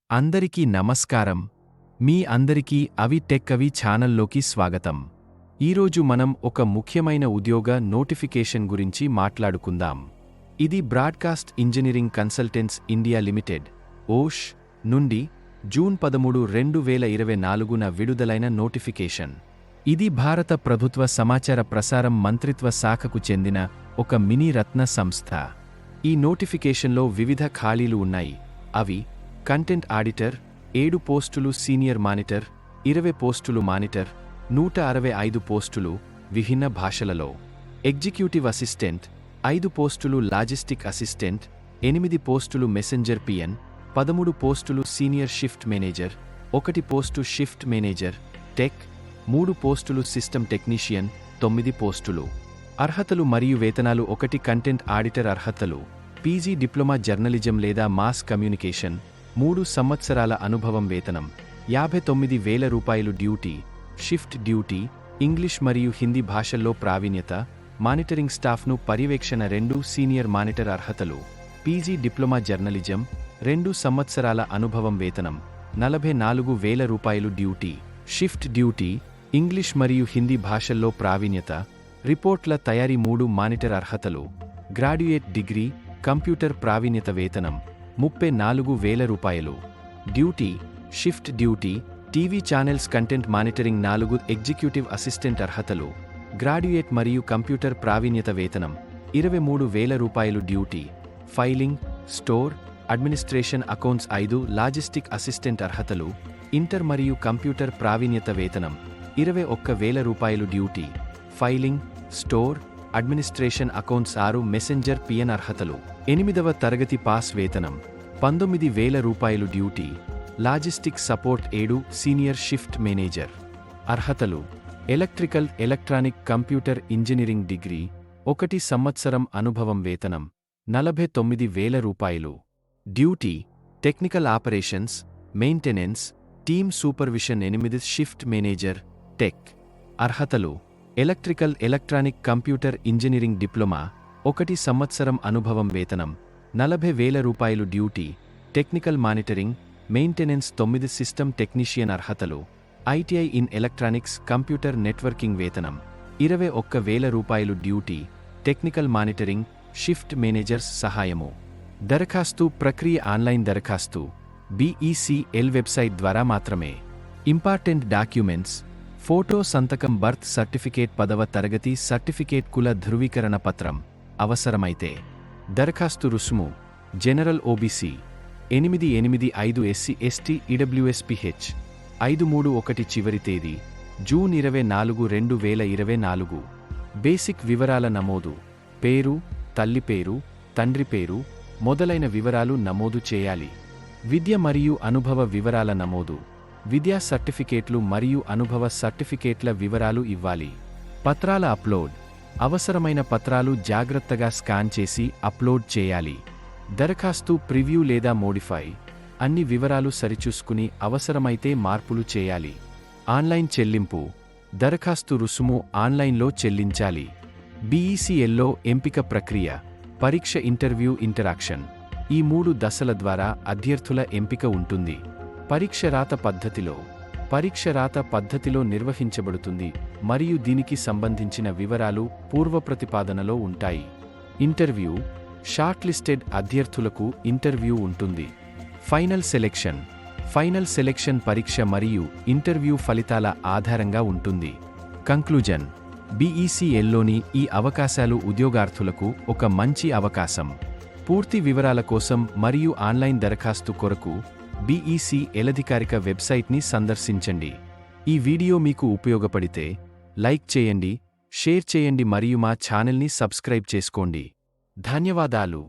అందరికీ నమస్కారం. మీ అందరికీ అవి టెక్ అవి ఛానల్లోకి స్వాగతం. ఈరోజు మనం ఒక ముఖ్యమైన ఉద్యోగ నోటిఫికేషన్ గురించి మాట్లాడుకుందాం. ఇది broadcast engineering consultants India limited Osh నుండి జూన్ 13, 2024న విడుదలైన నోటిఫికేషన్. ఇది భారత ప్రభుత్వ సమాచార ప్రసారం మంత్రిత్వ శాఖకు చెందిన ఒక మినీ రత్న సంస్థ. ఈ నోటిఫికేషన్లో వివిధ ఖాళీలు ఉన్నాయి. అవి కంటెంట్ ఆడిటర్ 7 పోస్టులు, సీనియర్ మానిటర్ 20 పోస్టులు, మానిటర్ 165 పోస్టులు విభిన్న భాషలలో, ఎగ్జిక్యూటివ్ అసిస్టెంట్ 5 పోస్టులు, లాజిస్టిక్ అసిస్టెంట్ 8 పోస్టులు, మెసెంజర్ పిఎన్ 13 పోస్టులు, senior shift manager 1 post, shift manager tech 3 పోస్టులు, సిస్టమ్ టెక్నీషియన్ 9 పోస్టులు. అర్హతలు మరియు వేతనాలు: 1 కంటెంట్ ఆడిటర్ అర్హతలు పీజీ, డిప్లొమా జర్నలిజం లేదా మాస్ కమ్యూనికేషన్, 3 సంవత్సరాల అనుభవం. వేతనం 59,000 రూపాయలు. డ్యూటీ: షిఫ్ట్ డ్యూటీ, ఇంగ్లీష్ మరియు హిందీ భాషల్లో ప్రావీణ్యత. మానిటరింగ్ స్టాఫ్ను పర్యవేక్షణ. 2 సీనియర్ మానిటర్ అర్హతలు పీజీ, డిప్లొమా జర్నలిజం, 2 సంవత్సరాల అనుభవం. వేతనం 44,000 రూపాయలు. డ్యూటీ: షిఫ్ట్ డ్యూటీ, ఇంగ్లీష్ మరియు హిందీ భాషల్లో ప్రావీణ్యత. రిపోర్ట్ల తయారీ. 3 మానిటర్ అర్హతలు గ్రాడ్యుయేట్ డిగ్రీ, కంప్యూటర్ ప్రావీణ్యత. వేతనం 34,000 రూపాయలు. Duty: shift duty, TV channels content monitoring. 4 executive assistant అర్హతలు గ్రాడ్యుయేట్ మరియు కంప్యూటర్ ప్రావీణ్యత. వేతనం 23,000 రూపాయలు. Duty: filing, store administration, accounts. 5 logistic assistant అర్హతలు ఇంటర్ మరియు కంప్యూటర్ ప్రావీణ్యత. వేతనం 21,000 రూపాయలు. Duty: filing, store administration, accounts. 6 messenger peon అర్హతలు 8వ తరగతి పాస్. వేతనం 19,000 రూపాయలు. Duty: logistic support. 7 senior shift manager అర్హతలు electrical, electronic, computer engineering degree, 1 సంవత్సరం అనుభవం. వేతనం 49,000 రూపాయలు. Duty: technical operations, maintenance, team supervision. 8 shift manager tech అర్హతలు electrical, electronic, computer engineering diploma, 1 సంవత్సరం అనుభవం. వేతనం 40,000 రూపాయలు. Duty: technical monitoring, maintenance. 9 system technician అర్హతలు ITI in electronics, computer networking. వేతనం 21,000 రూపాయలు. Duty: technical monitoring, shift managers సహాయము. దరఖాస్తు ప్రక్రియ: ఆన్లైన్ దరఖాస్తు బీఈసీఎల్ వెబ్సైట్ ద్వారా మాత్రమే. ఇంపార్టెంట్ డాక్యుమెంట్స్: ఫోటో, సంతకం, బర్త్ సర్టిఫికేట్, 10వ తరగతి సర్టిఫికేట్, కుల ధృవీకరణ పత్రం అవసరమైతే. దరఖాస్తు రుసుము: general OBC 885, SC ST EWS PH 531. చివరి తేదీ జూన్ 24, 2024. బేసిక్ వివరాల నమోదు: పేరు, తల్లి పేరు, తండ్రి పేరు మొదలైన వివరాలు నమోదు చేయాలి. విద్య మరియు అనుభవ వివరాల నమోదు: విద్యా సర్టిఫికేట్లు మరియు అనుభవ సర్టిఫికేట్ల వివరాలు ఇవ్వాలి. పత్రాల అప్లోడ్: అవసరమైన పత్రాలు జాగ్రత్తగా స్కాన్ చేసి అప్లోడ్ చేయాలి. దరఖాస్తు ప్రివ్యూ లేదా మోడిఫై: అన్ని వివరాలు సరిచూసుకుని అవసరమైతే మార్పులు చేయాలి. ఆన్లైన్ చెల్లింపు: దరఖాస్తు రుసుము ఆన్లైన్లో చెల్లించాలి. బీఈసీఎల్లో ఎంపిక ప్రక్రియ: పరీక్ష, ఇంటర్వ్యూ, ఇంటరాక్షన్. ఈ 3 దశల ద్వారా అభ్యర్థుల ఎంపిక ఉంటుంది. పరీక్ష రాత పద్ధతిలో నిర్వహించబడుతుంది మరియు దీనికి సంబంధించిన వివరాలు పూర్వప్రతిపాదనలో ఉంటాయి. ఇంటర్వ్యూ: షార్ట్ లిస్టెడ్ అభ్యర్థులకు ఇంటర్వ్యూ ఉంటుంది. ఫైనల్ సెలెక్షన్ పరీక్ష మరియు ఇంటర్వ్యూ ఫలితాల ఆధారంగా ఉంటుంది. కంక్లూజన్: బీఈసీఎల్లోని ఈ అవకాశాలు ఉద్యోగార్థులకు ఒక మంచి అవకాశం. పూర్తి వివరాల కోసం మరియు ఆన్లైన్ దరఖాస్తు కొరకు బీఈసీఎల్ అధికారిక వెబ్సైట్ని సందర్శించండి. ఈ వీడియో మీకు ఉపయోగపడితే లైక్ చేయండి, షేర్ చేయండి మరియు మా ఛానల్ని సబ్స్క్రైబ్ చేసుకోండి. ధన్యవాదాలు.